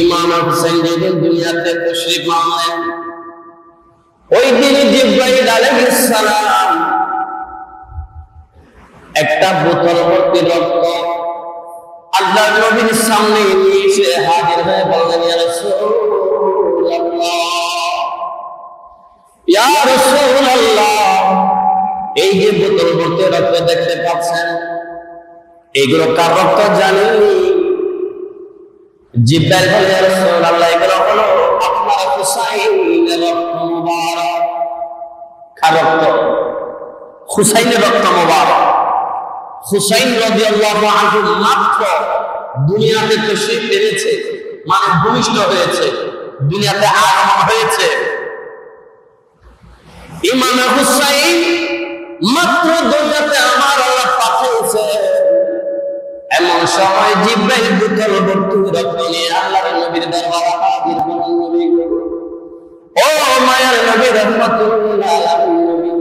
ইমাম হোসেন যেদিন দুনিয়াতে তশরিফ আনলেন, ওই দিন জিবরাইল আলাইহিস সালাম একটা বোতল ভর্তি রক্ত আল্লাহর নবীর সামনে নিয়ে এসে হাজির হয়ে বললেন, ইয়া রাসূলুল্লাহ, ইয়া রাসূলুল্লাহ, এই যে বোতল ভর্তি রক্ত দেখতে পাচ্ছেন, এগুলো কার রক্ত জানেননি? জিবরাইল বলে, ইয়া রাসূলুল্লাহ, এগুলো হলো আপনার হুসাইনের রক্ত মুবারক। কার রক্ত? হুসাইনের রক্ত মুবারক। হুসাইন রাদিয়াল্লাহু আনহু মাত্র দুনিয়াতে তশরিফ এনেছে, মানে ভূমিষ্ঠ হয়েছে, দুনিয়াতে আগমন হয়েছে। ইমাম হুসাইন মাত্র দুনিয়াতে আমার আল্লাহ পাঠিয়েছে, এমন সময় জিবরাইল বোতল ভর্তি রক্ত নিয়ে আল্লাহর নবীর দরবারে হাজির হলেন। নবী, ও মায়ার নবী, রাহমাতুল্লাহ আলাইহি,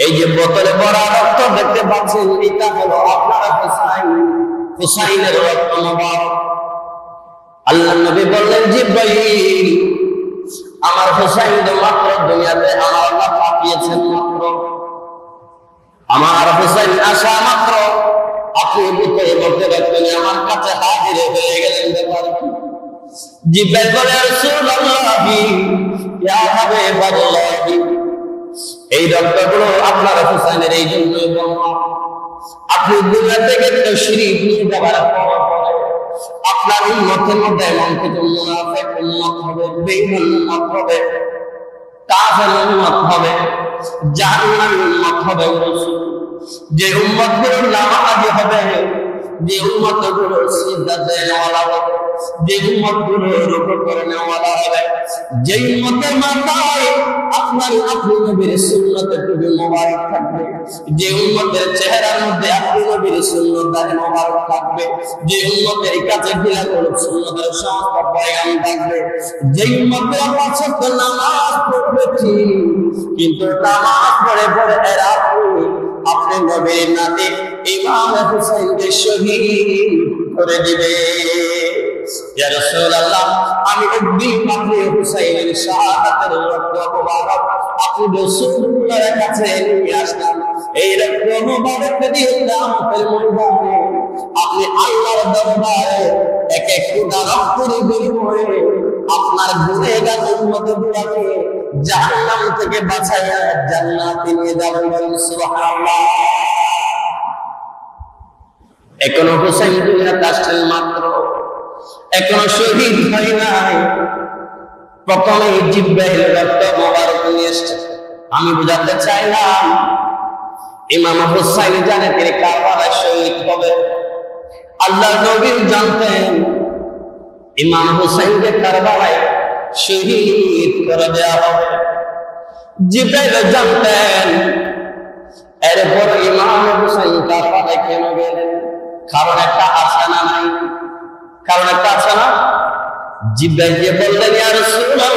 এই যে বোতলে ভরা রক্ত দেখতে পাচ্ছেন, এটা হলো আপনার হুসাইন, হুসাইনের রক্ত মুবারক। আল্লাহর নবী বললেন, জিবরাইল, আমার হুসাইন মাত্র দুনিয়াতে আমার আল্লাহ পাঠিয়েছেন, মাত্র আমার হুসাইন আসা মাত্র আপনি বোতলে ভর্তি রক্ত নিয়ে আমার কাছে হাজির হয়ে গেলেন। জিবরাইল বলে, ইয়া রাসূলুল্লাহ, ইয়া হাবিবাল্লাহ, এই রক্তগুলো আপনার হুসাইনের, এই জন্যই বললাম, আপনি দুনিয়া থেকে তশরিফ নিয়ে যাবার পর আপনার উম্মতের মধ্যে এমন কিছু মুনাফিক উম্মত হবে, বেঈমান উম্মত হবে, কাফের উম্মত হবে, জাহান্নামী উম্মত হবে। যে উম্মতগুলো নামাজি হবে, যে উম্মতগুলো সিজদাতে নেওয়ালা হবে, যে উম্মতগুলো রুকু করে নেওয়ালা হবে, যে উম্মতের মাথায় আপনার আপনি নবীর সুন্নতের টুপি মোবারক থাকবে, যে উম্মতের চেহারার মধ্যে আপনি নবীর সুন্নত দাড়ি মোবারক থাকবে, যে উম্মতের কাছে বিলাকুল সুন্নতের সমস্ত বয়ান থাকবে, যে উম্মতের পাঁচ ওয়াক্ত নামাজ পড়বে ঠিক, কিন্তু নামাজ পড়ে পড়ে এরা আপনি নবীর নাতি ইমাম হুসাইনকে শহীদ করে দিবে। ইয়া রাসূলুল্লাহ, আমি একদিন আপনি হুসাইনের শাহাদাতের রক্ত মুবারক আপনি রাসূলুল্লাহর কাছে নিয়ে আসলাম। এই রক্ত মুবারক দিয়ে কিয়ামতের ময়দানে আপনি আল্লাহর দরবারে এক এক ফোঁটা রক্তের বিনিময়ে আপনার গুনাহগার উম্মতগুলোকে জাহান্নাম থেকে বাঁচাইয়া জান্নাতে নিয়ে যাবেন। সুবহানাল্লাহ। এখনো হুসাইন দুনিয়াতে আসছেন মাত্র, এখনো শহীদ হয় নাই, প্রথমে জিবরাইল রক্ত মোবারক নিয়ে এসেছে। আমি বুঝাতে চাইলাম, ইমাম হুসাইন জানে তিনি কারবালায় শহীদ হবে। আল্লাহ নবী জানতেন ইমাম হুসাইনকে কারবালায় শহীদ করে দেওয়া হবে। জিবরাইল জানতেন, এরপর ইমাম হুসাইন কারবালায় কেন গেলেন? কারণ একটা আছে না নাই? কারণ একটা আছে না? জিবরাইল যে বললেন, ইয়া রাসূলুল্লাহ,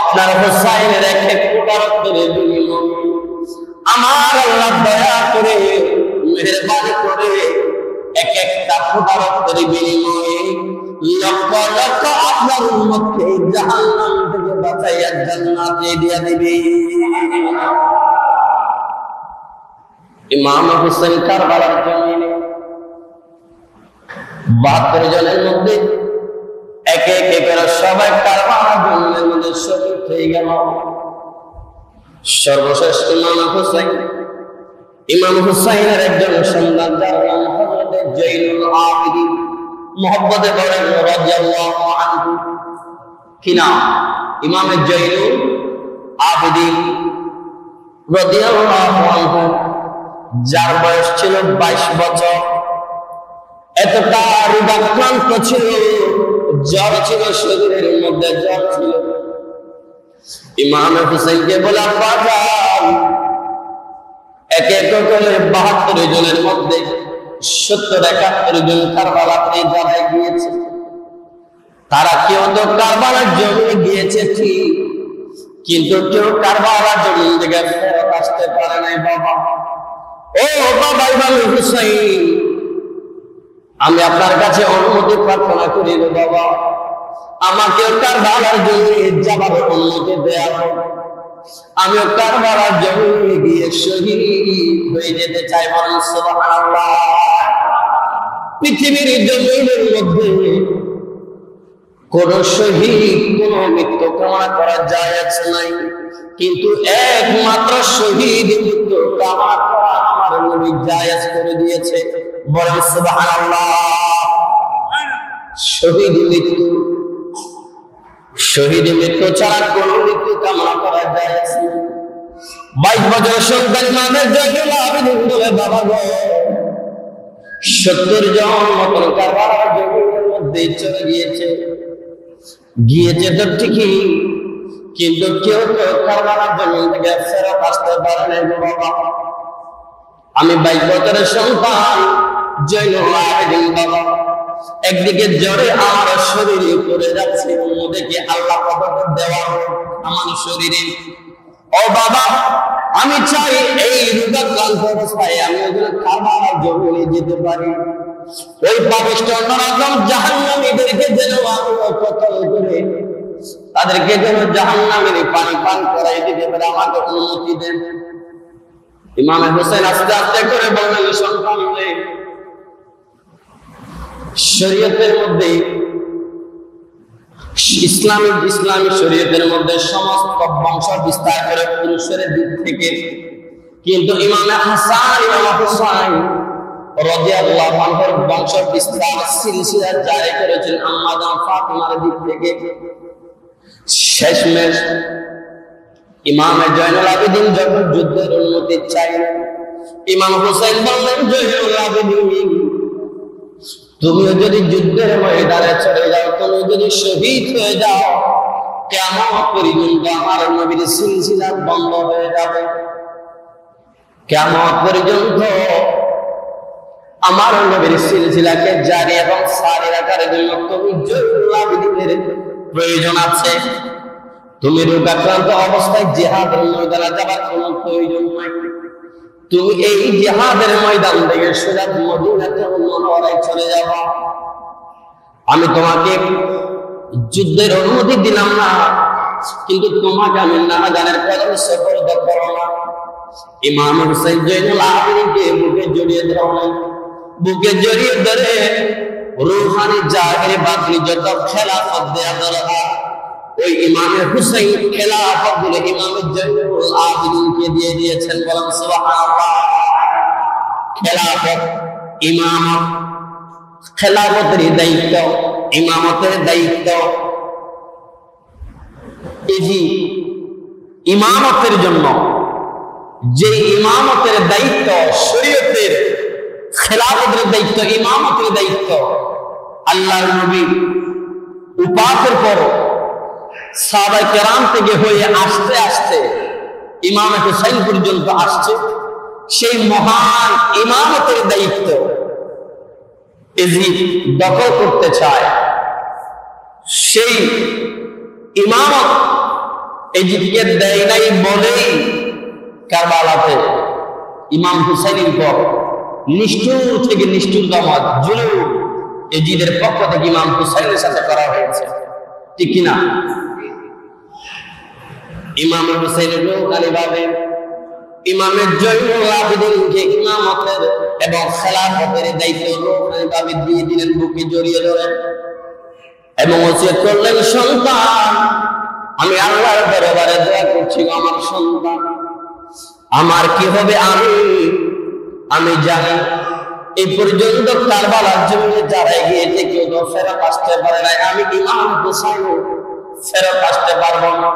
আপনার হুসাইনের এক এক ফোঁটা রক্তের বিনিময়ে আমার আল্লাহ দয়া করে মেহেরবানি করে এক একটা ফোঁটা রক্তের বিনিময়ে লক্ষ লক্ষ আপনার উম্মতকে জাহান্নাম থেকে বাঁচাইয়া জান্নাতে দিয়ে দিবে। ইমাম হুসাইন কারবালার জমিনে 72 জনের মধ্যে একে একে করে সবাই কারবালার জমিনের মধ্যে শহীদ হয়ে গেল। সর্বশেষ ইমাম হুসাইনের একজন সন্তান, যার নাম হযরত জয়নুল আবেদিন, মুহাম্মদে বলেন রাদিয়াল্লাহু আনহু। কি নাম? ইমাম জয়নুল আবেদিন রাদিয়াল্লাহু আনহু, যার বয়স ছিল 22 বছর। এতটা রোগাক্রান্ত ছিল, জ্বর ছিল, শরীরের মধ্যে জ্বর ছিল। ইমাম হুসাইনকে বলা বাজান, এক এক করে 72 জনের মধ্যে 70-71 জন কারবালাতে যারা গিয়েছে, তারা কেউ তো কারবালার জমিনে গিয়েছে ঠিক, কিন্তু কেউ কারবালার জমিন থেকে ফেরত আসতে পারে নাই। বাবা, ও বাবা ইমাম হুসাইন, আমি আপনার কাছে অনুমতি প্রার্থনা করি গো বাবা, আমাকে কারবালার জমিনে যাবার অনুমতি দেয়া হোক। আমিও কারবালার জমিনে গিয়ে শহীদ হয়ে যেতে চাই। বলেন সুবহানাল্লাহ। পৃথিবীর জমিনের মধ্যে কোন শহীদ, কোন মৃত্যু কামনা করা যায় আছে নাই, কিন্তু একমাত্র শহীদ মৃত্যু কামনা করা আমার নবী জায়েজ করে দিয়েছে। বলেন সুবহানাল্লাহ। শহীদ মৃত্যু, শহীদ মৃত্যু ছাড়া কোন মৃত্যু কামনা করা যায় আছে? 22 বছর সন্তান ইমামের জয়নুল আবেদিন বলে, বাবা গো 70 জন মতন কারবালার জমিনের মধ্যে চলে গিয়েছে তো ঠিকই, কিন্তু কেউ তো কারবালার জমিন থেকে ফেরত আসতে পারে নাই গো বাবা। আমি 22 বছরের সন্তান জয়নুল আবেদিন বাবা, একদিকে জ্বরে আমার শরীরে পড়ে যাচ্ছে, অন্যদিকে আল্লাহ কবর দেওয়া আমার শরীরে। ও বাবা, আমি চাই এই রোগাক্রান্ত অবস্থায় আমি ওগুলো কারবালার জমিনে যেতে পারি। ওই পাপিষ্ঠ নরকম জাহান্নামীদেরকে যেন আমি কতল করে তাদেরকে যেন জাহান্নামের পানি পান করাই দিতে পারে, আমাকে অনুমতি দেন। ইমাম হোসেন আস্তে আস্তে করে বললেন, সন্তান শরীয়তের মধ্যে, ইসলামী শরীয়তের মধ্যে সমস্ত বংশ বিস্তার করে পুরুষের দিক থেকে, কিন্তু ইমাম হাসান ইমাম হুসাইন রাদিয়াল্লাহু আনহুর বংশ বিস্তার সিলসিলা জারি করেছেন আম্মা জান ফাতিমার দিক থেকে। শেষমেশ ইমাম জয়নুল আবেদিন যখন যুদ্ধের অনুমতি চাইলেন, ইমাম হুসাইন বললেন, জয়নুল আবেদিন তুমিও যদি যুদ্ধের ময়দানে চলে যাও, তুমি যদি শহীদ হয়ে যাও, কিয়ামত পর্যন্ত আমার নবীর সিলসিলা বন্ধ হয়ে যাবে। কিয়ামত পর্যন্ত আমার নবীর সিলসিলাকে জারি এবং সারি রাখার জন্য তুমি জয়নুল আবেদিনের প্রয়োজন আছে। তুমি রোগাক্রান্ত অবস্থায় জিহাদের ময়দানে যাবার কোনো প্রয়োজন নাই। তুমি এই জিহাদের ময়দান থেকে সোজা মদিনাতুল মুনাওয়ারায় চলে যাবা। আমি তোমাকে যুদ্ধের অনুমতি দিলাম না, কিন্তু তোমাকে আমি নাজানের কদমে সুপর্দ করলাম। ইমাম হুসাইন জয়নুল আবেদিনকে বুকে জড়িয়ে ধরলেন, বুকে জড়িয়ে ধরে রূহানি জাহির বাতিনি যত খেলাফত দেয়া দরকার, ওই ইমাম হুসাইন খেলাফত বলে ইমাম জয়নুল আবেদিনকে দিয়ে দিয়েছেন। বলেন সুবহানাল্লাহ। খেলাফত, ইমামত, খেলাফতের দায়িত্ব, ইমামতের দায়িত্ব, এই ইমামতের জন্য যে ইমামতের দায়িত্ব, শরীয়তের খেলাফতের দায়িত্ব, ইমামতের দায়িত্ব আল্লাহর নবী উপাতের পর সাহাবায়ে কেরাম থেকে হয়ে আস্তে আস্তে ইমাম হুসাইন পর্যন্ত আসছে। সেই মহান ইমামতের দায়িত্ব এজিদ দখল করতে চায়। সেই ইমামত এজিদকে দেয় নাই বলেই কারবালাতে ইমাম হুসাইনের পর নিষ্ঠুর থেকে নিষ্ঠুরতম জুলুম এজিদের পক্ষ থেকে ইমাম হুসাইনের সাথে করা হয়েছে, ঠিক কিনা? ইমাম হুসাইনের লোকালিভাবে ইমামের জয়নুল আবেদিনকে ইমামতের এবং খেলাফতের দায়িত্ব লোকালিভাবে দিয়ে দিলেন, বুকে জড়িয়ে ধরেন এবং ওসিয়ত করলেন, সন্তান আমি আল্লাহর দরবারে দোয়া করছি, আমার সন্তান আমার কি হবে আমি জানি। এই পর্যন্ত কারবালার জমিনে যারা গিয়েছে কেউ তো ফেরত আসতে পারে নাই, আমি ইমাম হুসাইন ফেরত আসতে পারবো না।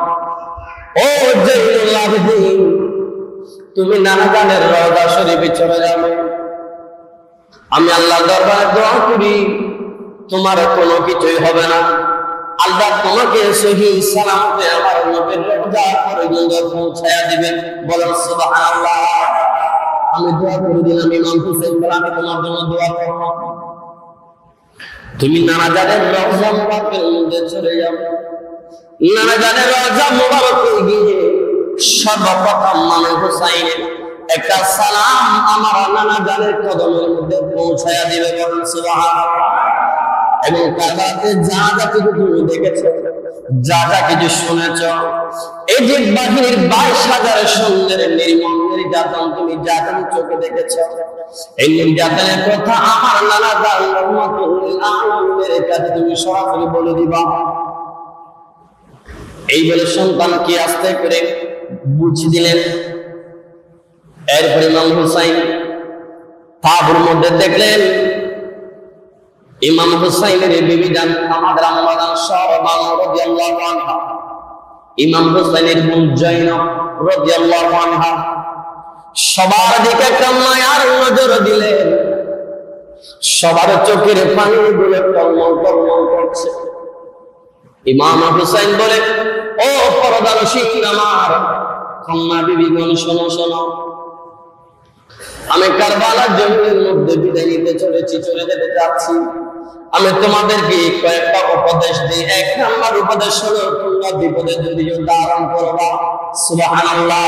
ও জয়নুল আবেদিন তুমি নানাজানের রওজা শরীফে চলে যাবে। আমি আল্লাহর দরবারে দোয়া করি তোমার কোনো কিছুই হবে না, আল্লাহ তোমাকে সহি সালামতে আমার নবীর রওজা পর্যন্ত পৌঁছায়া দিবেন। বলেন সুবহানাল্লাহ। আমি দোয়া করে দিলাম, ইমাম হুসাইন বলে আমি তোমার জন্য দোয়া করব, তুমি নানাজানের রওজা মুবারকের মধ্যে চলে যাও। নানাজানের রওজা মুবারকে গিয়ে সর্বপ্রথম মানে হুসাইনের একটা সালাম আমার নানা জানের কদমের মধ্যে পৌঁছায়া দিবে, বলেন সুবহানাল্লাহ। এবং কারবালাতে যা যা কিছু তুমি দেখেছো, যা যা কিছু শুনেছ, এই যে বাহির 22,000 সৈন্যের নির্মম নির্যাতন তুমি যা তুমি চোখে দেখেছ, এই নির্যাতনের কথা আমার নানা জান রহমাতুল আলামিনের কাছে তুমি সরাসরি বলে দিবা। এই বলে সন্তানকে আস্তে করে বুঝিয়ে দিলেন। এরপর ইমাম হুসাইন তাবুর মধ্যে দেখলেন ইমাম হুসাইনের বিবি জান আমাদের আম্মা জান শাহবানু রাদিয়াল্লাহু আনহা, ইমাম হুসাইনের বোন জয়নব রাদিয়াল্লাহু আনহা সবার দিকে একটা মায়ার নজর দিলেন। সবার চোখের পানিগুলো টলমল টলমল করছে। ইমাম হুসাইন বলে, ও পরদানশীল আমার কন্যা বিবিগণ, শোনো শোনো, আমি কারবালার জমিনের মধ্যে বিদায় নিতে চলেছি, চলে যেতে যাচ্ছি। আমি তোমাদেরকে কয়েকটা উপদেশ দিই। 1 নম্বর উপদেশ হলো, তোমরা বিপদে জড়িয়ে ধারণ করবা। সুবহানাল্লাহ।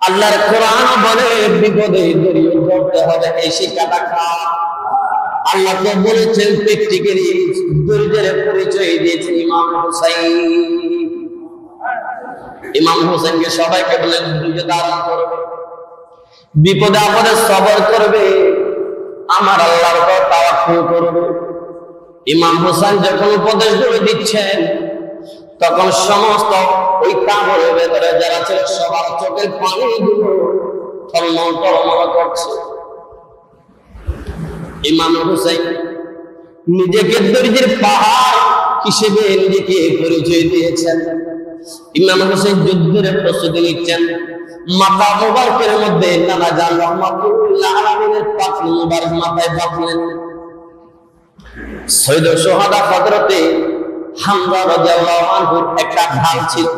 আল্লাহর কোরআন বলে বিপদে জড়িয়ে ধরতে হবে, এই শিক্ষাটা খাও। আল্লাহকে বলেছেন প্র্যাকটিক্যালি ধৈর্যের পরিচয় দিয়েছেন ইমাম হুসাইন। ইমাম হুসাইনকে সবাইকে বলেন ধৈর্য ধারণ করবে, বিপদে আপদে সবর করবে, আমার আল্লাহর উপর তাওয়াক্কুল করবে। ইমাম হুসাইন যখন উপদেশগুলো দিচ্ছেন, তখন সমস্ত ওই তাঁবুর ভেতরে যারা ছিল সবার চোখের পানিগুলো টলমল টলমল করছে। ইমাম হুসাইন নিজেকে ধৈর্যের পাহাড় হিসেবে নিজেকে পরিচয় দিয়েছেন। ইমাম হুসাইন যুদ্ধের প্রস্তুতি নিচ্ছেন। মাথা মুবারকের মধ্যে নানা জান রহমাতুল্লাহ আলামিনের পাখি মুবারক মাথায় বাঁধলেন। শহীদ সোহাদা হযরতে হামজা রাদিয়াল্লাহু আনহুর একটা ঢাল ছিল,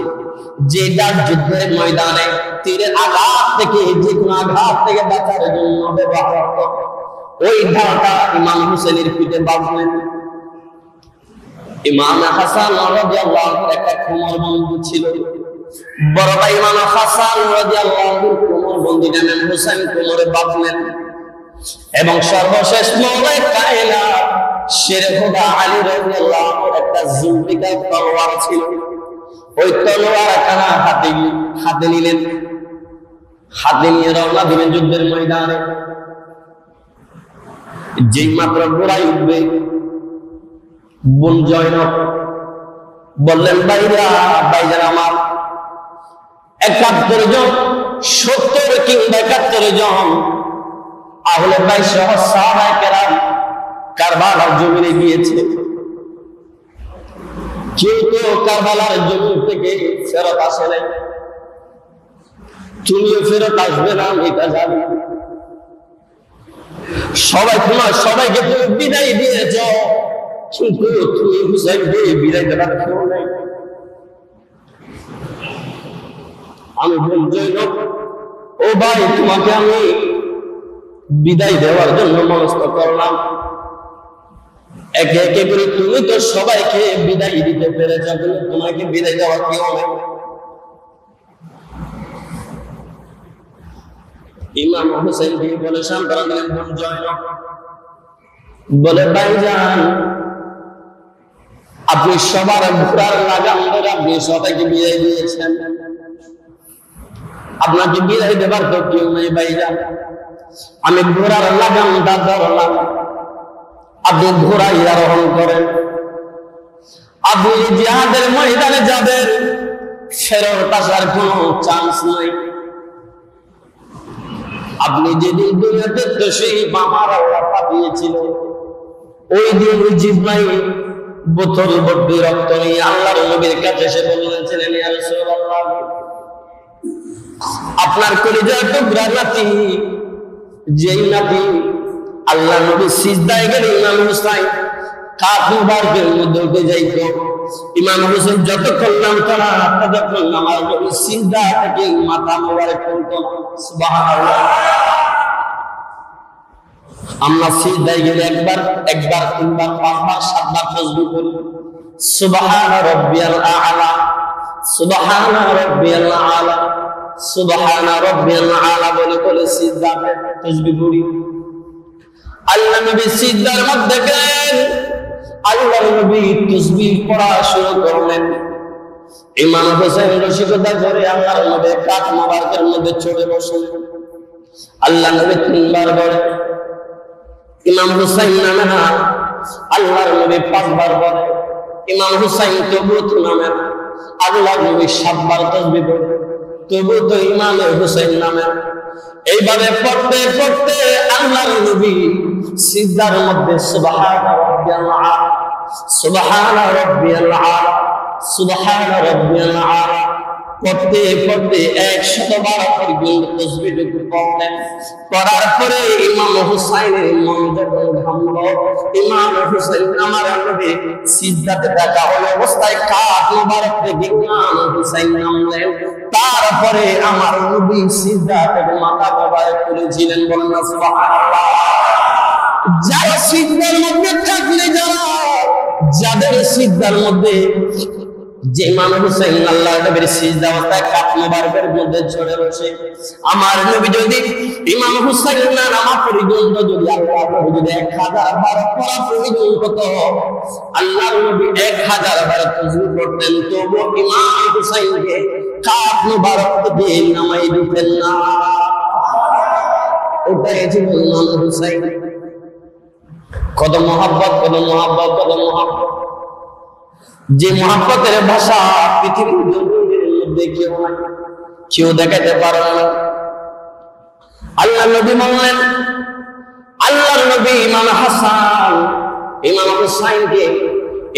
যে ডাল যুদ্ধের ময়দানে তীরের আঘাত থেকে, যে কোনো আঘাত থেকে বাঁচার জন্য ব্যবহার হতো। ওই ঢালটা ইমাম হুসাইনের পিঠে বাঁধলেন। ইমাম হাসান রাদিয়াল্লাহু আনহুর একটা কোমর বন্ধু ছিল। বড় ভাই ইমাম হাসান রাদিয়াল্লাহু আনহুর কোমর বন্ধীটা ইমাম হুসাইন কোমরে বাঁধলেন। এবং সর্বশেষ মওলাই কায়নাত শেরে খোদা আলী রাদিয়াল্লাহু আনহুর একটা জুলফিকার তলোয়ার ছিল। ওই তলোয়ার কানা হাতে নিলেন, হাতে নিয়ে রওনা দিলেন যুদ্ধের ময়দানে। যেই মাত্র ঘোড়ায় উঠবে, বোন জয়নব বললেন, ভাইজান আমার 71 জন, 70 কিংবা 71 জন আহলে বাইত সহ সাহাবায়ে কেরাম কারবালার জমিনে গিয়েছে। কেউ তো কারবালার জমিন থেকে ফেরত আসে নাই। তুমিও ফেরত আসবে না, এটা জানি। সবাইকে তুমি বিদায় দিয়েছ, কিন্তু তুমি হুসাইনকে বিদায় দেওয়ার কেউ নাই। আমি বোন জয়নব, ও ভাই, তোমাকে আমি বিদায় দেওয়ার জন্য মনস্থ করলাম। একে একে করে তুমি তো সবাইকে বিদায় দিতে পেরেছ, কিন্তু তোমাকে বিদায় দেওয়ার কেউ নেই। ইমাম হুসাইন বলে সান্ত্বনা দিলেন বোন জয়নব, বলে ভাইজান, আপনি সবার ঘোড়ার লাগাম ধরে আপনি সবাইকে বিদায় দিয়েছেন, আপনাকে বিদায় দেবার তো কেউ নেই ভাইজান। আমি ঘোড়ার লাগামটা ধরলাম, আপনি ঘোড়ায় আরোহণ করেন, আপনি জিহাদের ময়দানে যাবেন, ফেরত আসার কোনো চান্স নাই। আপনি যেদিন দুনিয়াতে সেই বাবার আল্লাহ পাঠিয়েছিল, ওই দিন জিব্রাইল বোতল ভর্তি রক্ত নিয়ে আল্লাহর নবীর কাছে এসে বলেছিলেন, ইয়া রাসূলুল্লাহ, আপনার কলিজার টুকরা নাতি, যেই নাতি আল্লাহ নবী সিজদায় গেলে ইমাম হুসাইন কাঁধ মুবারকের মধ্যে উঠে যাইত। ইমাম হুসাইন যতক্ষণ নামতো না, ততক্ষণ আমার নবী সিজদা থেকে মাথা মুবারক তুলতো না। সুবহানাল্লাহ। আমরা সিজদায় গেলে একবার 3বার 5বার 7বার তাসবিহ করি, সুবহান রাব্বিয়াল আ'লা, সুবহান রাব্বিয়াল আ'লা, সুবহানা রাব্বিয়াল আলা বলে বলে সিজদাতে তাসবিহ পড়ি। আল্লাহ নবী সিজদার মধ্যে গেলেন, আল্লাহ নবী তাসবিহ পড়া শুরু করলেন। ইমাম হোসেন রসিকতা করে আল্লাহর নবী কাঠ মোবারকের মধ্যে চড়ে বসলেন। আল্লাহ নবী তিনবার বলে, ইমাম হুসাইন নামে না, আল্লাহর নবী পাঁচবার বলে, ইমাম হুসাইন তবুও তো নামে না, আল্লাহর নবী সাতবার তাসবিহ পড়ে, তবুও তো ইমাম হুসাইন নামে না। এইভাবে পড়তে পড়তে আল্লাহর নবী সিজদার মধ্যে সুবহানা রাব্বিয়াল আলা, সুবহানা রাব্বিয়াল আলা, সুবহানা রাব্বিয়াল আলা পড়তে পড়তে 100 বার পর্যন্ত তাসবিহ পড়লেন। পড়ার পরে ইমাম হুসাইনের মন যখন ভাঙলো, ইমাম হুসাইন আমার নবী সিজদাতে থাকা অবস্থায় কাঠ মোবারক থেকে ইমাম হুসাইন নামলেন। তারপরে আমার নবী সিজদা থেকে মাথা মোবারক তুলেছিলেন। বলেন না সুবহানাল্লাহ। যারা সিজদার মধ্যে থাকলে, যাদের সিজদার মধ্যে যে ইমাম হুসাইন আল্লাহর নবীর সিজদা অবস্থায় কাঠ মোবারকের মধ্যে চড়ে বসে, আমার নবী যদি ইমাম হুসাইন না নামা পর্যন্ত যদি আল্লাহর নবী যদি 1000 বার পড়া প্রয়োজন হতো, আল্লাহর নবী 1000 বার তাসবিহ পড়তেন, তবু ইমাম হুসাইনকে কাঠ মোবারক দিয়ে নামাই দিতেন না। ওটাই ছিল ইমাম হুসাইন। কত মহব্বত, কত মহব্বত, কত মহব্বত! যে মহব্বতের ভাষা পৃথিবীর জমিনের মধ্যে কেউ দেখাতে পারবে না। আল্লাহ নবী বললেন, আল্লাহর নবী ইমাম হাসান, ইমাম হুসাইনকে,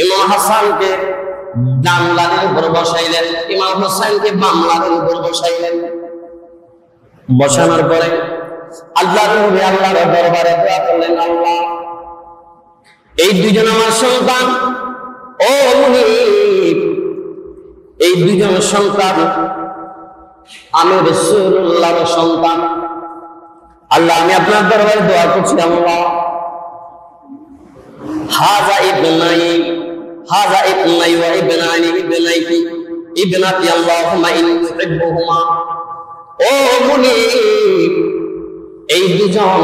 ইমাম হাসানকে ডান লানের উপর বসাইলেন, ইমাম হুসাইনকে বাম লানের উপর বসাইলেন। বসানোর পরে আল্লাহর নবী আল্লাহর দরবারে দোয়া করলেন, আল্লাহ এই দুইজন আমার সন্তান, ও মুনিব, এই দুইজন সন্তান আমি রাসূলুল্লাহর সন্তান। আল্লাহ আমি আপনার দরবারে দোয়া করছি, আল্লাহ হাযা ইবনাই, হাযা ইবনাই ওয়া ইবনানি ইবনাইকি ইবনাতি আল্লাহুম্মা ইন্নী উহিব্বুহুমা। ও মুনিব, এই দুজন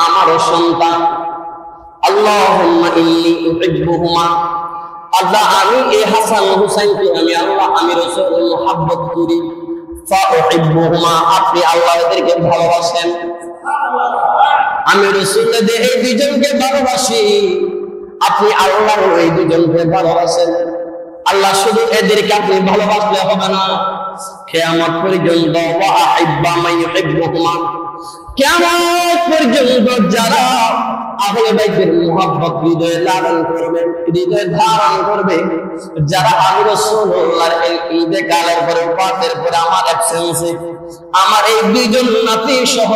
আমার সন্তান, আল্লাহুম্মা ইন্নী উহিব্বুহুমা। আল্লাহ আমি এই হাসান হুসাইনকে আমি আল্লাহ আমি রাসূলের মুহাব্বত করি। ফাউহিব্বুহুমা, আপনি আল্লাহ এদেরকে ভালোবাসেন। আমি রাসূলদের এই দুইজনকে ভালোবাসি, আপনি আল্লাহর এই দুইজনকে ভালোবাসেন। আল্লাহ শুধু এদেরকে আপনি ভালোবাসলে হবে না, কিয়ামত পর্যন্ত ওয়া আহিব্বা মান ইউহিব্বুহুমা, কিয়ামত পর্যন্ত যারা আহলে বাইতের মুহাব্বত হৃদয়ে লালন করবে, হৃদয়ে ধারণ করবে, যারা আমি রাসূলুল্লাহর এই ইন্তেকালের পরে ওফাতের পরে আমার অ্যাবসেন্সে আমার এই দুইজন নাতি সহ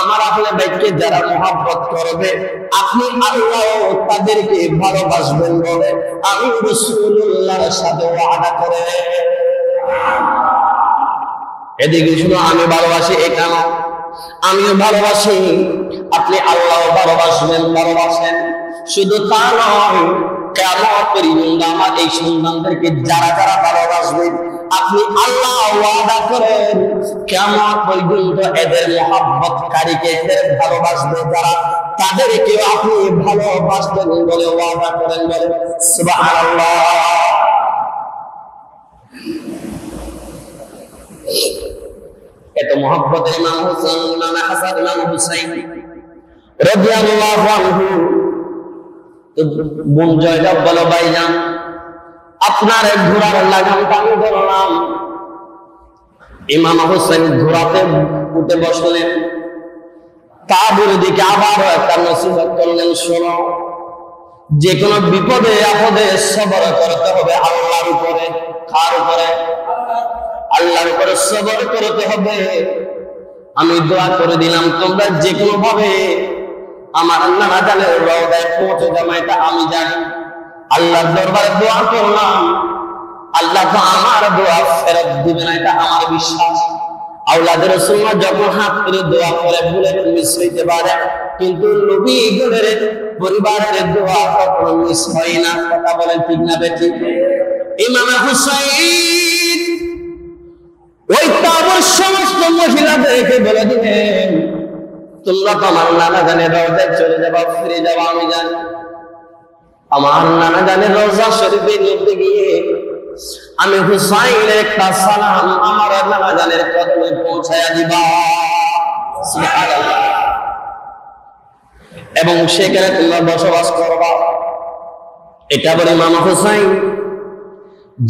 আমার আহলে বাইতকে যারা মুহাব্বত করবে, আপনি আল্লাহ তাদেরকে ভালোবাসবেন বলে আমি রাসূলুল্লাহর সাথে ওয়াদা করে। এদিকে শুধু আমি ভালোবাসি এটা না, আমিও ভালোবাসি, আপনি আল্লাহ ভালোবাসবেন, ভালোবাসেন। শুধু তা নয়, কিয়ামত পর্যন্ত আমার এই সন্তানদেরকে যারা যারা ভালোবাসবেন, আপনি আল্লাহ ওয়াদা করেন কিয়ামত পর্যন্ত এদের মুহাব্বতকারীকে, এদের ভালোবাসবে যারা, তাদেরকে আপনি ভালোবাসবেন বলে ওয়াদা করেন। বলে সুবহানাল্লাহ। এত মহব্বতের ইমাম হুসাইন, ইমাম হাসান, ইমাম হুসাইন রাদিয়াল্লাহু আনহু। বোন জয়নব বলো, ভাইজান আপনার ঘোড়ার লাগামটা আমি ধরলাম। ইমাম হুসাইন ঘোড়াতে উঠে বসলেন, কাবুর দিকে আবারও একটা নসিহত করলেন, শোনো, যে কোনো বিপদে আপদে সবর করতে হবে আল্লাহর উপরে। কার উপরে? আল্লাহর উপরে সবর করতে হবে। আমি দোয়া করে দিলাম, তোমরা যে কোনো ভাবে আমার নানা জানের রওজায় পৌঁছে যাবে, এটা আমি জানি। আল্লাহর দরবারে দোয়া করলাম, আল্লাহ তো আমার দোয়া ফেরত দিবে না, এটা আমার বিশ্বাস। আওলাদের রাসূলুল্লাহ যখন হাত করে দোয়া করে ভুলে মিস হইতে পারে, কিন্তু নবীগণের পরিবারের দোয়া কখনো মিস হয় না। কথা বলেন ঠিক না বেঠিক? ইমাম হুসাইন ওই তাবর সমস্ত মহিলাদেরকে বলে দিলেন, তোমরা তো আমার নানা জানের রওজায় চলে যাবা, ফিরে যাবা, আমি জানি। আমার নানা জানের রওজা শরীফের মধ্যে গিয়ে আমি হুসাইনের একটা সালাম আমার নানা জানের কদমে পৌঁছায়া দিবা, সুবহানাল্লাহ। এবং সেখানে তোমরা বসবাস করবা। এটা বলে ইমাম হুসাইন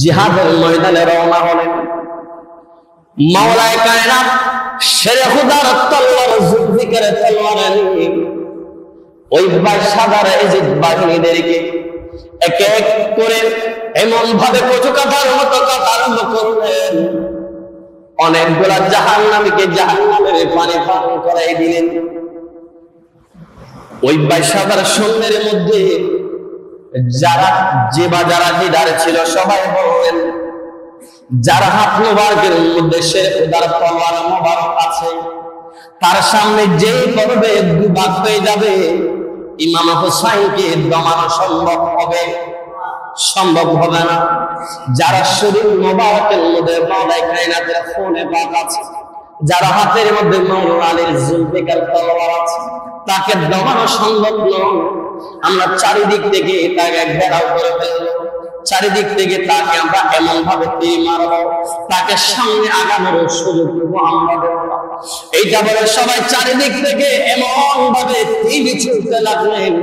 জিহাদের ময়দানে রওনা হলেন। মাওলায়ে কায়নাত শেরে খুদার তলোয়ার জুলফিকারের তলোয়ার নিয়ে ওই বাদশাহর এজিদ বাহিনীদেরকে এক এক করে এমন ভাবে কচু কাটার মতো কাটা আরম্ভ করলেন, অনেকগুলা জাহান্নামীকে জাহান্নামের পানি পান করাই দিলেন। ওই বাদশাহর সৈন্যের মধ্যে যারা লিডার ছিল সবাই বললেন, যার হাত মোবারকের মধ্যে শেরে খুদার তলোয়ার মোবারক আছে, তার সামনে যেই করবে দুভাগ হয়ে যাবে, ইমাম হুসাইনকে দমানো সম্ভব হবে না। যারা শরীর মোবারকের মধ্যে মাওলায়ে কায়নাতের খুনে পাক আছে, যারা হাতের মধ্যে মাওলানা আলীর জুলফিকার তলোয়ার আছে, তাকে দমানো সম্ভব নয়। আমরা চারিদিক থেকে তাকে ঘেরাও করে ফেলবো, চারিদিক থেকে তাকে আমরা এমন ভাবে তীর মারবো, তাকে সামনে আগানোর সুযোগ দেবো আমরা দেব না। এইটা বলে সবাই চারিদিক থেকে এমন ভাবে তীর ছুঁড়তে লাগলেন।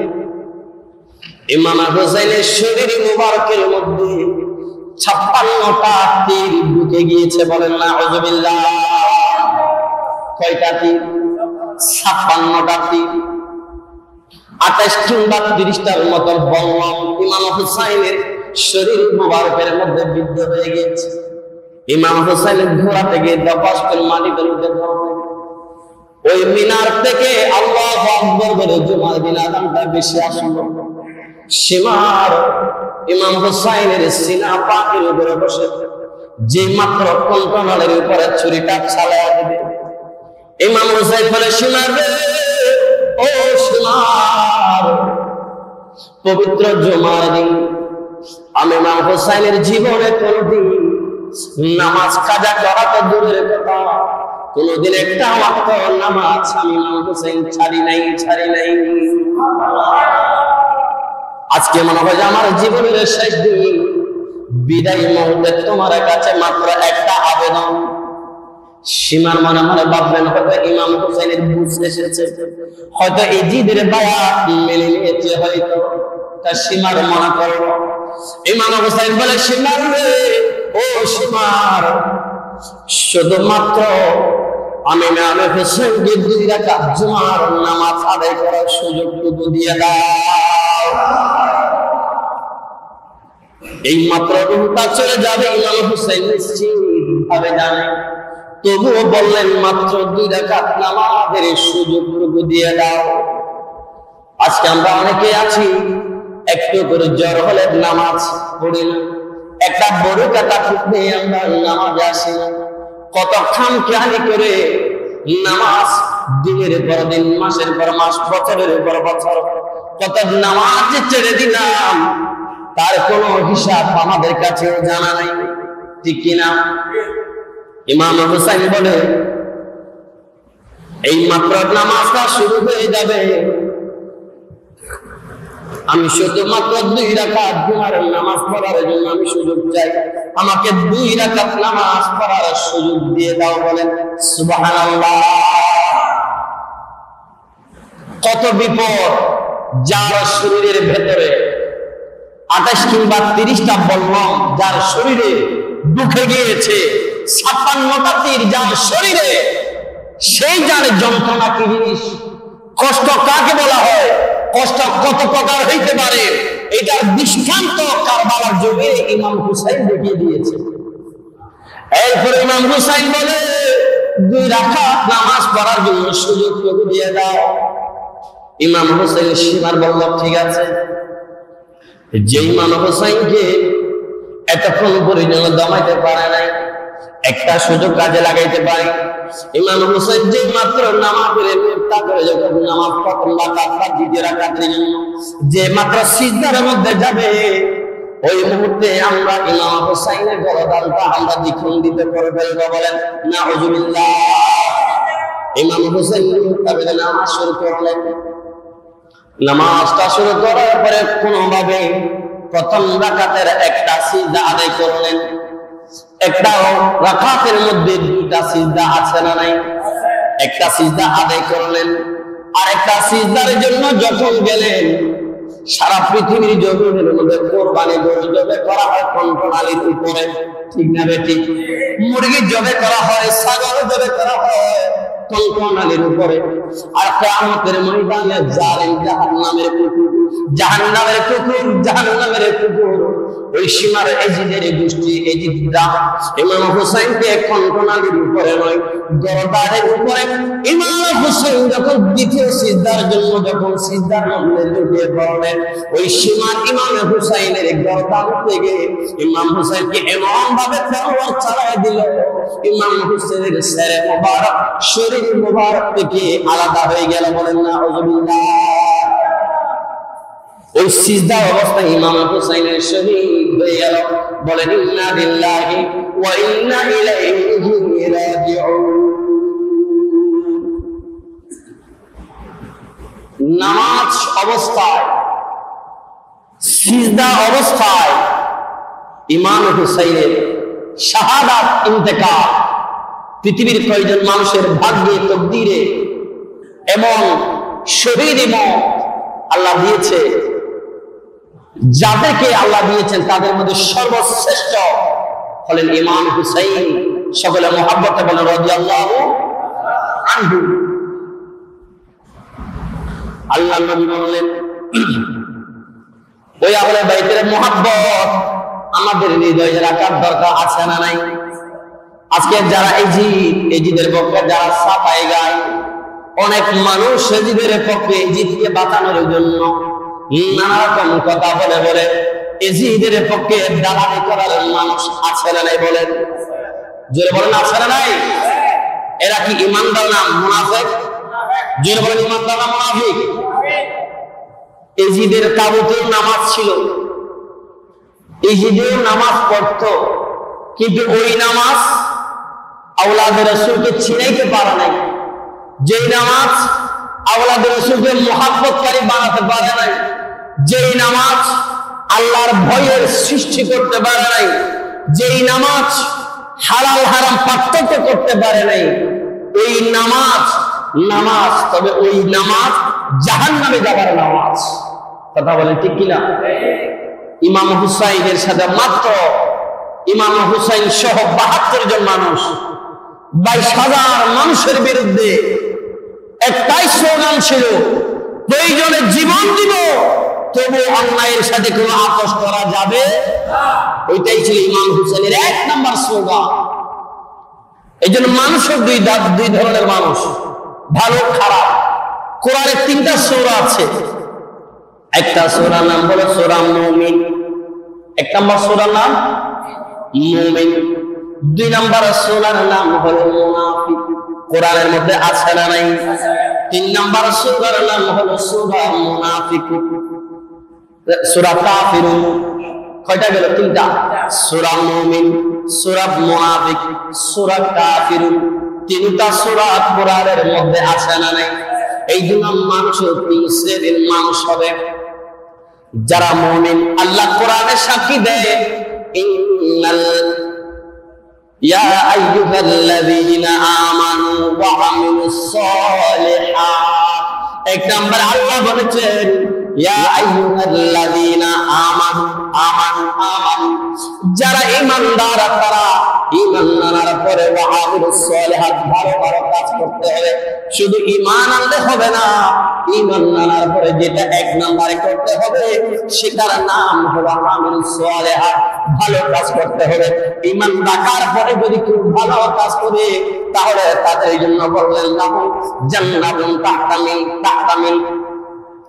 ইমাম হুসাইনের শরীর মুবারকের মধ্যে 56টা তীর ঢুকে গিয়েছে, বলেন না আউযুবিল্লাহ। কয়টা তীর? 56টা তীর। 28 কিংবা 30টার মতো বললাম ইমাম হুসাইনের শরীর মুবারকের মধ্যে বিদ্ধ হয়ে গেছে। ইমাম হুসাইনের ঘোড়া থেকে দপাস করে মাটিতে উঠে পড়লেন। ওই মিনার থেকে আল্লাহু আকবার বলে জুমার দিন আযানটা বেশি আসলো। সীমার ইমাম হুসাইনের সিনা পাকের উপরে বসে যে মাত্র কণ্ঠনালীর উপরে ছুরিটা চালায়া দেবে, ইমাম হুসাইন বলে, সীমার রে, ও সীমার, পবিত্র জুমার দিন আমি ইমাম হুসাইনের জীবনে কোনদিন নামাজ কাজা করা তো দূরের কথা, কোনদিন একটা ওয়াক্ত নামাজ আমি ইমাম হুসাইন ছাড়ি নাই। আজকে মনে হয় আমার জীবনের শেষ দিন, বিদায় মুহূর্তে তোমার কাছে মাত্র একটা আবেদন। সীমার মনে মনে ভাবলেন, হয়তো ইমাম হুসাইনের বুঝ এসেছে, হয়তো এই জিদের বায়াত মেনে নিয়েছে, হয়তো তার সীমার মনে করলো। ইমাম হুসাইন বলে, সীমার রে, ও সীমার, শুধুমাত্র আমি ইমাম হুসাইনকে 2 রাকাত জুমার নামাজ আদায় করার সুযোগটুকু দিয়ে দাও। এই মাত্র রূহটা চলে যাবে, ইমাম হুসাইন নিশ্চিত ভাবে জানে, তবুও বললেন, মাত্র 2 রাকাত নামাজের সুযোগটুকু দিয়ে দাও। আজকে আমরা অনেকে আছি, একটু করে জ্বর হলে নামাজ পড়ি না, একটা বড় কাটা ফুটলে আমরা নামাজে আসি না। কত খামখেয়ালি করে নামাজ দিনের পর দিন, মাসের পর মাস, বছরের পর বছর কত নামাজ ছেড়ে দিলাম, তার কোনো হিসাব আমাদের কাছে জানা নাই, ঠিক কিনা? ইমাম হুসাইন বলে, এই মাত্র নামাজটা শুরু হয়ে যাবে, আমি শুধুমাত্র 2 রাকাত জুমার নামাজ পড়ার জন্য আমি সুযোগ চাই, আমাকে 2 রাকাত নামাজ পড়ার সুযোগ দিয়ে দাও। বলেন সুবহানাল্লাহ। কত বিপদ যার শরীরের ভেতরে 28 কিংবা 30টা বললাম, যার শরীরে ঢুকে গিয়েছে 56টা তীর যার শরীরে, সেই যার যন্ত্রণা কি জিনিস, কষ্ট কাকে বলা হয়, কষ্ট কত প্রকার হইতে পারে, এটার দৃষ্টান্ত কারবালার যুগে ইমাম হুসাইন দেখিয়ে দিয়েছে। এরপরে ইমাম হুসাইন বলে, 2 রাকাত নামাজ পড়ার জন্য সুযোগ করে দিয়ে দাও। ইমাম হুসাইন সীমার বলল, ঠিক আছে। যে ইমাম হুসাইনকে এতক্ষণ পর্যন্ত দমাইতে পারে নাই, একটা সুযোগ কাজে লাগাইতে পারে। ইমাম হুসাইন যে মাত্র নামাজের নিয়ত করে, যখন নামাজ প্রথম রাকাত বা দ্বিতীয় রাকাতের জন্য যে মাত্র সিজদার মধ্যে যাবে, ওই মুহূর্তে আমরা ইমাম হুসাইনের গরদানটা আমরা দ্বিখণ্ডিত করে ফেলবো, বলেন নাউজুবিল্লাহ। ইমাম হুসাইন তারপরে নামাজ শুরু করলেন। নামাজটা শুরু করার পরে কোনোভাবে প্রথম রাকাতের একটা সিজদা আদায় করলেন। একটা রাকাতের মধ্যে দুইটা সিজদা আছে না নাই? একটা সিজদা আদায় করলেন, আর একটা সিজদার জন্য যখন গেলেন, সারা পৃথিবীর জমিনের মধ্যে কোরবানি গরু জবে করা হয় কণ্ঠনালীর উপরে, ঠিক না বেঠিক? মুরগি জবে করা হয়, ছাগল জবে করা হয় কণ্ঠনালীর উপরে। আর কিয়ামতের ময়দানে জালিম জাহান্নামের কুকুর, জাহান্নামের কুকুর, জাহান্নামের কুকুর, ওই সীমার এজিদের গোষ্ঠী এজিদরা ইমাম হুসাইনকে কণ্ঠনালীর উপরে নয়, গরদানের উপরে। ইমাম হুসাইন যখন দ্বিতীয় সিজদার জন্য যখন সিজদার মধ্যে ঢুকে পড়লেন, ওই সীমার ইমাম হুসাইনের গরদান থেকে ইমাম হুসাইনকে এমন ভাবে তলোয়ার চালায় দিল, ইমাম হুসাইনের সেরে মোবারক, শরীর মোবারক থেকে আলাদা হয়ে গেল, বলেন নাউজুবিল্লাহ। ওই সিজদা অবস্থায় ইমাম হুসাইনের শহীদ হয়ে গেল, বলেন ইন্না লিল্লাহি ওয়া ইন্না ইলাইহি রাজিউন। নামাজ অবস্থায়, সিজদা অবস্থায় ইমাম হুসাইনের শাহাদাত ইন্তেকাল পৃথিবীর কয়জন মানুষের ভাগ্যে তকদিরে এমন শহীদ ইমাম আল্লাহ দিয়েছে, যাদেরকে আল্লাহ দিয়েছেন তাদের মধ্যে সর্বশ্রেষ্ঠ হলেন ইমাম হুসাইন। সকলে মুহাব্বতে বলেন রাদিয়াল্লাহু আনহু। আল্লাহ নবী বললেন, ওই আহলে বাইতের মুহাব্বত আমাদের হৃদয়ে রাখার দরকার আছে না নাই? আজকে যারা এজিদের পক্ষে যারা সাফাই গায়, অনেক মানুষ এজিদের পক্ষে এজিদকে বাঁচানোর জন্য নানা রকম কথা বলে বলে এজিদের পক্ষে দালালি করার মানুষ আছে না নাই? বলেন জোরে বলেন, আছে না নাই? এরা কি ইমানদার না মুনাফিক? জোরে বলেন, ইমানদার না মুনাফিক? এজিদের তাবুতেও নামাজ ছিল, এজিদেও নামাজ পড়তো, কিন্তু ওই নামাজ আওলাদে রাসূলকে চিনাইতে পারে নাই। যেই নামাজ আওলাদে রাসূলকে মুহাব্বতকারী বানাতে পারে নাই, যেই নামাজ আল্লাহর ভয়ের সৃষ্টি করতে পারে নাই, যেই নামাজ হালাল হারাম পার্থক্য করতে পারে নাই, ওই নামাজ নামাজ, তবে ওই নামাজ জাহান্নামে যাবার নামাজ। কথা বলেন ঠিক কিনা? ইমাম হুসাইনের সাথে মাত্র ইমাম হুসাইন সহ ৭২ জন মানুষ, ২২,০০০ মানুষের বিরুদ্ধে একটাই স্লোগান ছিল, প্রয়োজনে জীবন দিব, তবু অন্যায়ের সাথে কোনো আপোষ করা যাবে না। ওইটাই ছিল ইমাম হুসাইনের ১ নম্বর স্লোগান। এই জন্য মানুষের দুই ধরনের মানুষ, ভালো খারাপ। কোরআনে ৩টা সূরা আছে। একটা সূরার নাম হলো সূরা মুমিন, ১ নম্বর সূরার নাম মুমিন। ২ নম্বর সূরার নাম হলো মুনাফিক। কোরআনের মধ্যে আছে না নাই? ৩ নম্বর সূরার নাম হলো সূরা মুনাফিক। সূরা কাফিরুন কয়টা গেল? ৩টা। সূরা মুমিন, সূরা মুনাফিক, সূরা কাফিরুন, ৩টা সূরা কোরআনের মধ্যে আছে না নাই? এই জন্য মানুষ ৩ শ্রেণীর মানুষ হবে। যারা মুমিন, আল্লাহ কোরআনে সাক্ষী দেয়, ইন্নাল ইয়া আইয়ুহাল্লাযীনা আমানু ওয়া আমিলুস সালিহাত। ১ নম্বর আল্লাহ বলেছেন ইয়া আইয়ুহাল্লাযীনা আমানু, আমানু আমানু, যারা ঈমানদার তারা ঈমান আনার পরে ওয়া আমিলুস সালিহাত, ভালো ভালো কাজ করতে হবে। শুধু ঈমান আনলে হবে না, ঈমান আনার পরে যেটা ১ নম্বরে করতে হবে সেটার নাম হলো আমিলুস সালিহাত, ভালো কাজ করতে হবে। ঈমান রাখার পরে যদি খুব ভালো কাজ করে, তাহলে তাদের জন্য বললেন লাহু জান্নাতুন তাহতা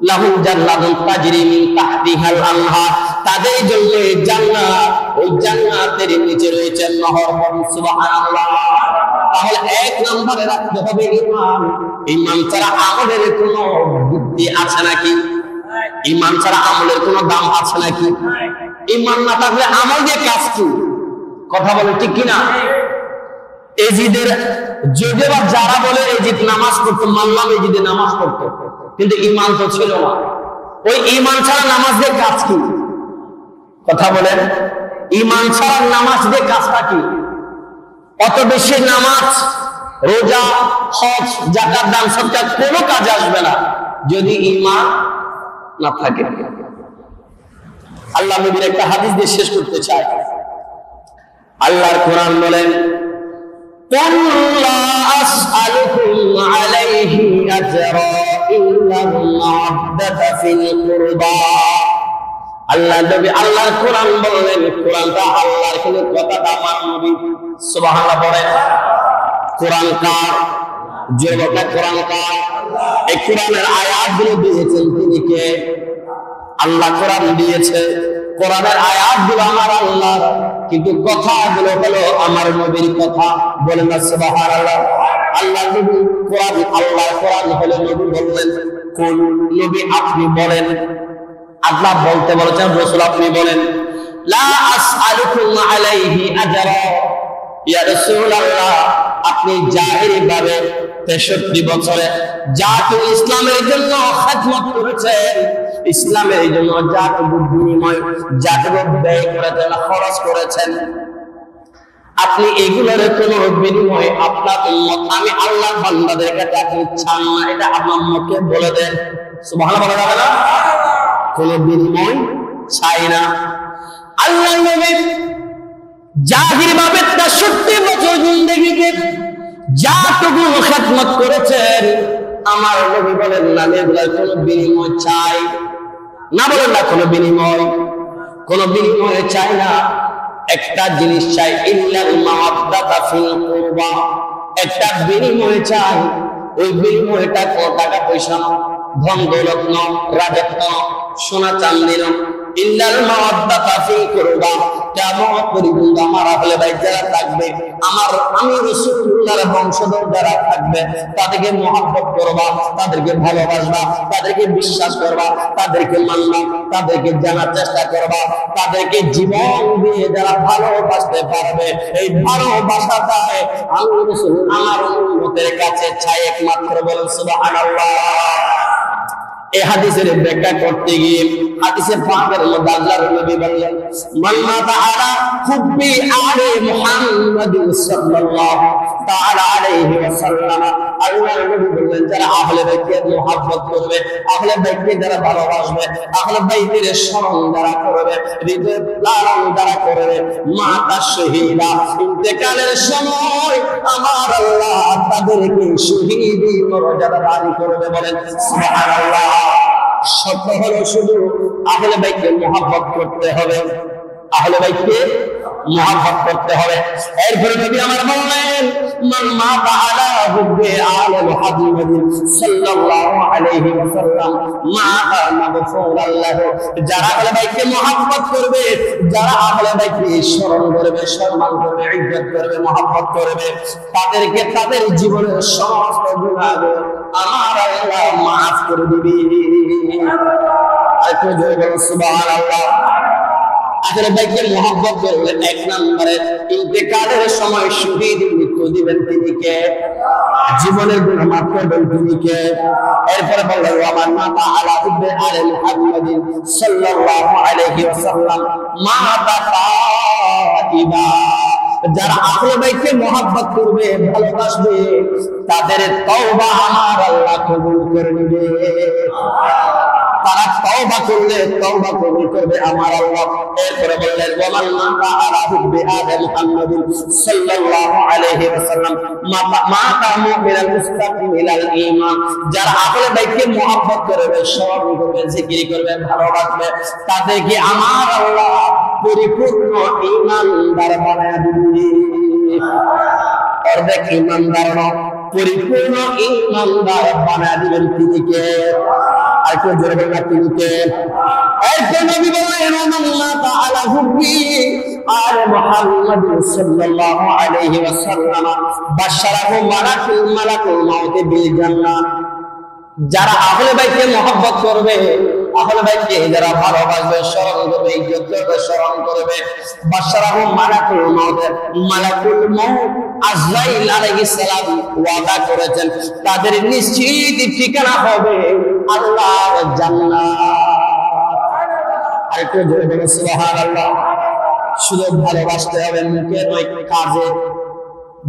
লাহুম জান্নাতুন তাজরি মিন তাহতিহাল আনহার, তাদের জন্য জান্নাত, ওই জান্নাতের নিচে রয়েছে নহর। সুবহানাল্লাহ। তাহলে ১ নম্বরে রাখতে হবে ঈমান। ঈমান ছাড়া আমাদের কোনো বুদ্ধি আছে নাকি? ঈমান ছাড়া আমলের কোনো দাম আছে নাকি? ঈমান না থাকলে আমল দিয়ে কাজ কি? কথা বলে ঠিক কিনা? এজিদের যদিও বা যারা বলে এজিদ নামাজ পড়তো, মানলাম এজিদে নামাজ পড়তো, কিন্তু ঈমান তো ছিল না। ওই ঈমান ছাড়া নামাজ দিয়ে কাজ কি? কথা বলেন, ঈমান ছাড়া নামাজ দিয়ে কাজটা কি? অত বেশি নামাজ, রোজা, হজ, যাকাত, দান, সদকা কোনো কাজে আসবে না যদি ঈমান না থাকে। আল্লাহ নবীর একটা হাদিস দিয়ে শেষ করতে চাই। আল্লাহর কোরআন বলেন, قُلْ لَا أَسْأَلُكُمْ عَلَيْهِ أَجْرًا إِلَّا الْمَوَدَّةَ فِي الْقُرْبَى। আল্লাহ নবী আল্লাহর কোরআন বললেন, কোরআনটা আল্লাহর, কিন্তু কথাটা আমার নবী। সুবহানাল্লাহ বলেন। কোরআন কার? যে কথা কোরআন কার? এই কোরআনের আয়াতগুলো দিয়েছেন তিনি কে? আল্লাহ কোরআন দিয়েছে। কোরআনের আয়াতগুলো আমার আল্লাহর, কিন্তু কথাগুলো হলো আমার নবীর কথা। বলেন না সুবহানাল্লাহ। আল্লাহ নবী কোরআন, আল্লাহ কোরআন হলো নবী বললেন। কোন নবী আপনি বলেন, আল্লাহ বলতে বলেছেন, রাসূল আপনি বলেন, লা আসআলুকুম আলাইহি আজরা। ইয়া রাসূলুল্লাহ, আপনি জাহিরি ভাবে 63 বছরে জাতীয় ইসলামের জন্য খিদমত করেছেন, ইসলামের জন্য জাতীয় বিনিময়, জাতীয় ব্যয় করেছেন, খরচ করেছেন, আপনি এগুলোর কোনো বিনিময় আপনার উম্মত, আমি আল্লাহর বান্দাদের কাছে আপনি চান না, এটা আপনার মুখে বলে দেন। সুবহানাল্লাহ বলা যাবে না? কোনো বিনিময় চাই না। আল্লাহ নবী জাহির ভাবে 63 বছর জিন্দেগিতে যতটুকু খিদমত করেছেন, আমার নবী বলেন না এগুলোর কোনো বিনিময় চাই না। বলেন না কোনো বিনিময়, কোনো বিনিময় চাই না। একটা জিনিস চাই, ইল্লাল মাওয়াদ্দাতা ফিল কুরবা। একটা বিনিময় চাই, ওই বিনিময়টা কত টাকা পয়সা না, ধন দৌলত না, রাজত্ব, সোনা চাঁদি না, ইল্লাল মাওয়াদ্দাতা ফিল কুরবা। কিয়ামত পর্যন্ত আমার আহলে বাইত যারা থাকবে, আমি রাসূলুল্লাহর বংশধর যারা থাকবে, তাদেরকে মহব্বত করবা, তাদেরকে ভালোবাসবা, তাদেরকে বিশ্বাস করবা, তাদেরকে মানবা, তাদেরকে জানার চেষ্টা করবা, তাদেরকে জীবন দিয়ে যারা ভালোবাসতে পারবে, এই ভালোবাসাটাই আমি রাসূল আমার উম্মতের কাছে চাই একমাত্র। বলেন সুবহানাল্লাহ। এই হাদিসের ব্যাখ্যা করতে গিয়ে হাদিসে পাকের মধ্যে আল্লাহর নবী বললেন, মান মাতা আলা হুব্বি আলি মুহাম্মাদ সাল্লাল্লাহু তাআলা আলাইহি ওয়াসাল্লাম। আল্লাহর নবী বললেন, যারা আহলে বাইতকে মুহাব্বত করবে, আহলে বাইতকে যারা ভালোবাসবে, আহলে বাইতের স্মরণ যারা করবে, হৃদয়ে লালন যারা করবে, মাতা শহীদা, ইন্তেকালের সময় আমার আল্লাহ তাদেরকে শহীদি মর্যাদা দান করবে। বলেন সুবহানাল্লাহ। শর্ত হলো শুধু আহলে বাইতকে মুহাব্বত করতে হবে, আহলে বাইতকে মুহাব্বত করতে হবে। এরপরে নবী আমার বললেন, মান মাতা আলা হুব্বি আলি মুহাম্মাদ সাল্লাল্লাহু আলাইহি ওয়াসাল্লাম মাতা মাগফুরান লাহু। যারা আহলে বাইতকে মুহাব্বত করবে, যারা আহলে বাইতকে স্মরণ করবে, সম্মান করবে, ইজ্জত করবে, মুহাব্বত করবে, তাদেরকে তাদের জীবনের সমস্ত গুনাহগুলো আমার আল্লাহ মাফ করে দিবে। একটু জোরে বলুন সুবহানাল্লাহ। আহলে বাইতকে মুহাব্বত করলে এক নম্বরে ইন্তেকালের সময় শহীদ মৃত্যু দিবেন তিনি কে? জীবনের গুনাহ মাফ করবেন তিনি কে? এরপরে বললেন, ওয়া মান মাতা আলা হুব্বি আলি মুহাম্মাদিন সাল্লাল্লাহু আলাইহি ওয়াসাল্লাম মাতা তাইবা। যারা আহলে বাইতকে মুহাব্বত করবে, ভালোবাসবে, তাদের তওবা আমার আল্লাহ কবুল করে নেবে। তারা তওবা করলে তওবা কবুল করবে আমার আল্লাহ। এরপরে বললেন, ওয়া মান মাতা আলা হুব্বি আলি মুহাম্মাদিন সাল্লাল্লাহু আলাইহি ওয়াসাল্লাম মাতা মুমিনাল মুস্তাকিমিলাল ঈমান। যারা আহলে বাইতকে মুহাব্বত করবে, স্মরণ করবে, জিকির করবে, ভালোবাসবে, তাদেরকে আমার আল্লাহ পরিপূর্ণ ঈমানদার বানায় দিবে। অর্ধেক ঈমানদার নয়, পরিপূর্ণ ঈমানদার বানায় দিবেন তিনি কে? আর কেউ জোরে বলবেন না তিনি কে? এরপর নবী বললেন, আল্লাহ তাআলা হুব্বি আলি মুহাম্মাদ সাল্লাল্লাহু আলাইহি ওয়াসাল্লাম বাশশারাহু মালাকুল মাউত বিল জান্নাহ। যারা আহলে বাইতকে মুহাব্বত করবে, আহলে বাইতকে যারা ভালোবাসবে, স্মরণ করবে, ইজ্জত করবে, স্মরণ করবে, বাশারাহুম মালাকুল মউত, মালাকুল মউত আজরাইল আলাইহিস সালাম ওয়াদা করেছেন তাদের নিশ্চিত ঠিকানা হবে আল্লাহর জান্নাত। আরেকটু জোরে বলুন সুবহানাল্লাহ। শুধু ভালোবাসতে হবে, মুখে নয়, কাজে।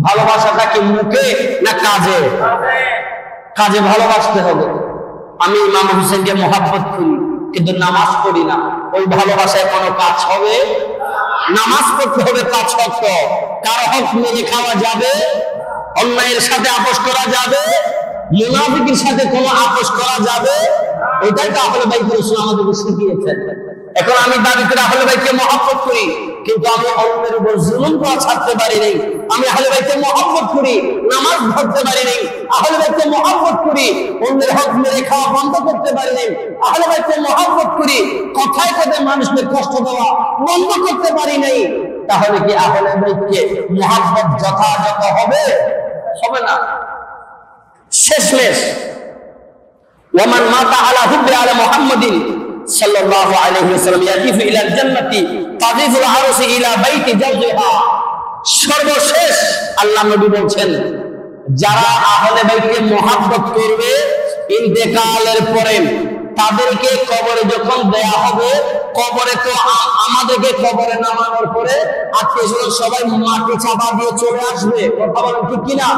ভালোবাসাটা কি মুখে না কাজে? কাজে ভালোবাসতে হবে। আমি ইমাম হোসেনকে মহাব্বত করি কিন্তু নামাজ পড়ি না, ওই ভালোবাসায় কোনো কাজ হবে? নামাজ পড়তে হবে 5 ওয়াক্ত। কারো হক মেরে খাওয়া যাবে? অন্যায়ের সাথে আপোষ করা যাবে? মুনাফিকের সাথে কোনো আপোষ করা যাবে? এটাই তো আহলে বাইত রাসূল আমাদেরকে শিখিয়েছেন। এখন আমি দাবি করে আহলে বাইতকে মহব্বত করি কিন্তু আমি অন্যের উপর জুলুম করা ছাড়তে পারি নাই। আমি আহলে বাইতকে মহব্বত করি, নামাজ ধরতে পারি নাই। আহলে বাইতকে মহব্বত করি, অন্যের হক মেরে খাওয়া বন্ধ করতে পারি নাই। আহলে বাইতকে মহব্বত করি, কথায় কথায় মানুষকে কষ্ট দেওয়া বন্ধ করতে পারি নাই। তাহলে কি আহলে বাইতকে মহব্বত যথাযথ হবে? হবে না। শেষমেশ ওয়ামান মাতা আলা হুব্বি আলা মুহাম্মাদিন সাল্লাল্লাহু আলাইহি ওয়াসাল্লাম ইয়াকিফু ইলাল জান্নাতি তাযিফুল আরশি ইলা বাইতি জাওজিহা। সর্বশেষ আল্লাহ নবী বলেন যারা আহলে বাইতকে মহব্বত করবে ইন্তেকালের পরে তাদেরকে কবরে যখন দেয়া হবে, কবরে তো আমাদেরকে কবরে নামানোর পরে আত্মীয়স্বজন সবাই মাটি চাপা দিয়ে চলে আসবে। কথা বলেন ঠিক কিনা?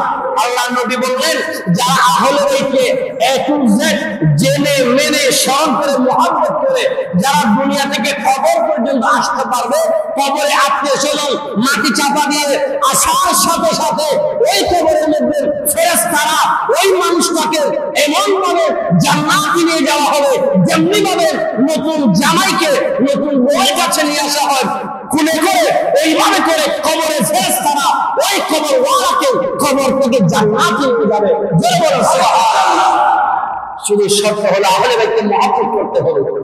আল্লাহ নবী বললেন যারা আহলে বাইতকে এ টু জেড জেনে মেনে স্মরণ করে মহব্বত করে যারা দুনিয়া থেকে কবর পর্যন্ত আসতে পারবে, কবরে আত্মীয়স্বজন মাটি চাপা দিয়ে আসার সাথে সাথে ওই কবরের মধ্যে ফেরেশতারা ওই মানুষটাকে এমন ভাবে জান্নাতে নিয়ে যাওয়া হবে যেমনি ভাবে নতুন জামাইকে নতুন বউয়ের কাছে নিয়ে আসা হয়, খুলে করে এইভাবে করে কবরে ফেরেশতারা ওই কবর ওয়ালাকে কবর থেকে জান্নাতে নিয়ে যাবে। জোরে বলো সুবহানাল্লাহ। শুধু শর্ত হলো আহলে বাইতকে মহব্বত করতে হবে।